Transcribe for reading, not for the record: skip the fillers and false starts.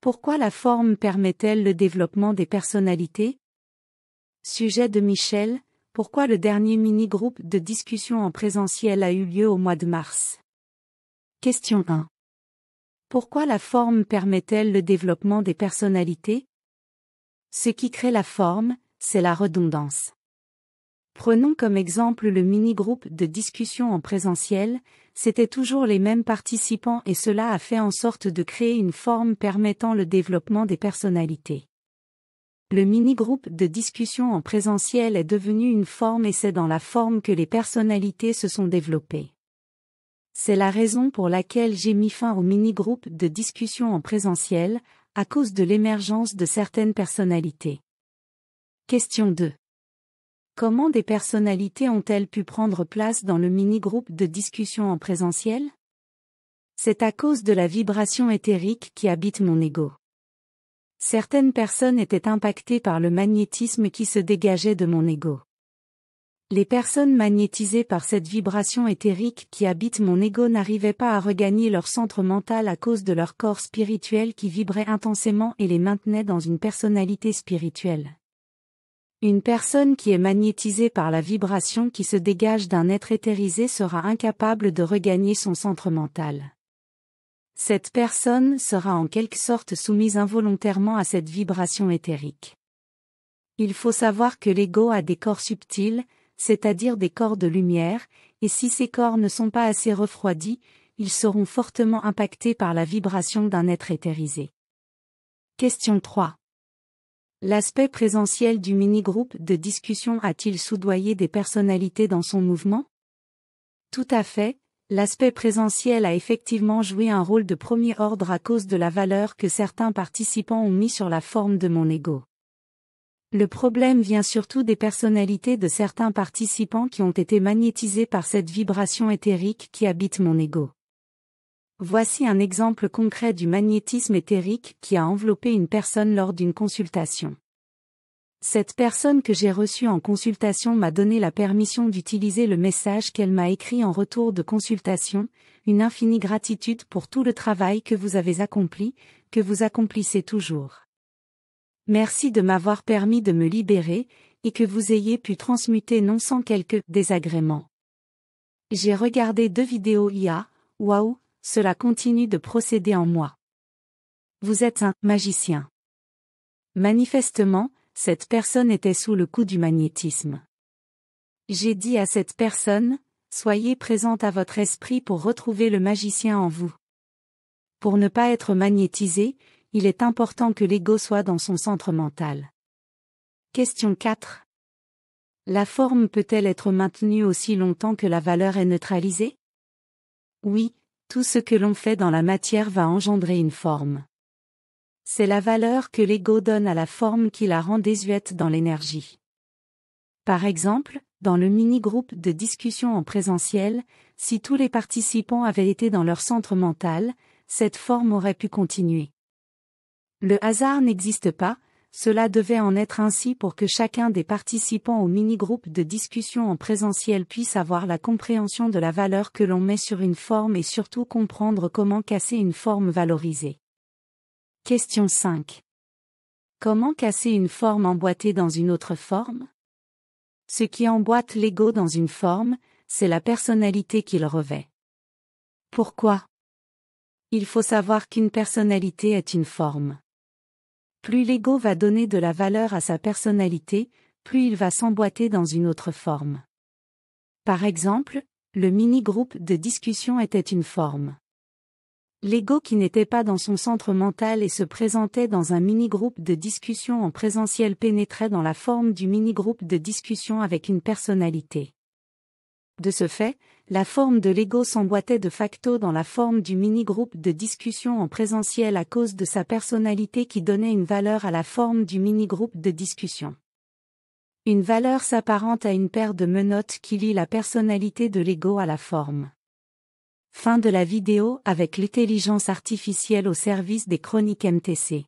Pourquoi la forme permet-elle le développement des personnalités? Sujet de Michel, pourquoi le dernier mini-groupe de discussion en présentiel a eu lieu au mois de mars? Question 1. Pourquoi la forme permet-elle le développement des personnalités? Ce qui crée la forme, c'est la redondance. Prenons comme exemple le mini-groupe de discussion en présentiel, c'était toujours les mêmes participants et cela a fait en sorte de créer une forme permettant le développement des personnalités. Le mini-groupe de discussion en présentiel est devenu une forme et c'est dans la forme que les personnalités se sont développées. C'est la raison pour laquelle j'ai mis fin au mini-groupe de discussion en présentiel, à cause de l'émergence de certaines personnalités. Question 2. Comment des personnalités ont-elles pu prendre place dans le mini-groupe de discussion en présentiel? C'est à cause de la vibration éthérique qui habite mon ego. Certaines personnes étaient impactées par le magnétisme qui se dégageait de mon ego. Les personnes magnétisées par cette vibration éthérique qui habite mon ego n'arrivaient pas à regagner leur centre mental à cause de leur corps spirituel qui vibrait intensément et les maintenait dans une personnalité spirituelle. Une personne qui est magnétisée par la vibration qui se dégage d'un être éthérisé sera incapable de regagner son centre mental. Cette personne sera en quelque sorte soumise involontairement à cette vibration éthérique. Il faut savoir que l'ego a des corps subtils, c'est-à-dire des corps de lumière, et si ces corps ne sont pas assez refroidis, ils seront fortement impactés par la vibration d'un être éthérisé. Question 3. L'aspect présentiel du mini-groupe de discussion a-t-il soudoyé des personnalités dans son mouvement? Tout à fait, l'aspect présentiel a effectivement joué un rôle de premier ordre à cause de la valeur que certains participants ont mis sur la forme de mon ego. Le problème vient surtout des personnalités de certains participants qui ont été magnétisés par cette vibration éthérique qui habite mon ego. Voici un exemple concret du magnétisme éthérique qui a enveloppé une personne lors d'une consultation. Cette personne que j'ai reçue en consultation m'a donné la permission d'utiliser le message qu'elle m'a écrit en retour de consultation, une infinie gratitude pour tout le travail que vous avez accompli, que vous accomplissez toujours. Merci de m'avoir permis de me libérer, et que vous ayez pu transmuter non sans quelques désagréments. J'ai regardé 2 vidéos IA, waouh! Cela continue de procéder en moi. Vous êtes un magicien. Manifestement, cette personne était sous le coup du magnétisme. J'ai dit à cette personne, soyez présente à votre esprit pour retrouver le magicien en vous. Pour ne pas être magnétisé, il est important que l'ego soit dans son centre mental. Question 4. La forme peut-elle être maintenue aussi longtemps que la valeur est neutralisée? Oui. Tout ce que l'on fait dans la matière va engendrer une forme. C'est la valeur que l'ego donne à la forme qui la rend désuète dans l'énergie. Par exemple, dans le mini-groupe de discussion en présentiel, si tous les participants avaient été dans leur centre mental, cette forme aurait pu continuer. Le hasard n'existe pas, cela devait en être ainsi pour que chacun des participants au mini-groupe de discussion en présentiel puisse avoir la compréhension de la valeur que l'on met sur une forme et surtout comprendre comment casser une forme valorisée. Question 5. Comment casser une forme emboîtée dans une autre forme? Ce qui emboîte l'ego dans une forme, c'est la personnalité qu'il revêt. Pourquoi? Il faut savoir qu'une personnalité est une forme. Plus l'ego va donner de la valeur à sa personnalité, plus il va s'emboîter dans une autre forme. Par exemple, le mini-groupe de discussion était une forme. L'ego qui n'était pas dans son centre mental et se présentait dans un mini-groupe de discussion en présentiel pénétrait dans la forme du mini-groupe de discussion avec une personnalité. De ce fait, la forme de l'ego s'emboîtait de facto dans la forme du mini-groupe de discussion en présentiel à cause de sa personnalité qui donnait une valeur à la forme du mini-groupe de discussion. Une valeur s'apparente à une paire de menottes qui lie la personnalité de l'ego à la forme. Fin de la vidéo avec l'intelligence artificielle au service des chroniques MTC.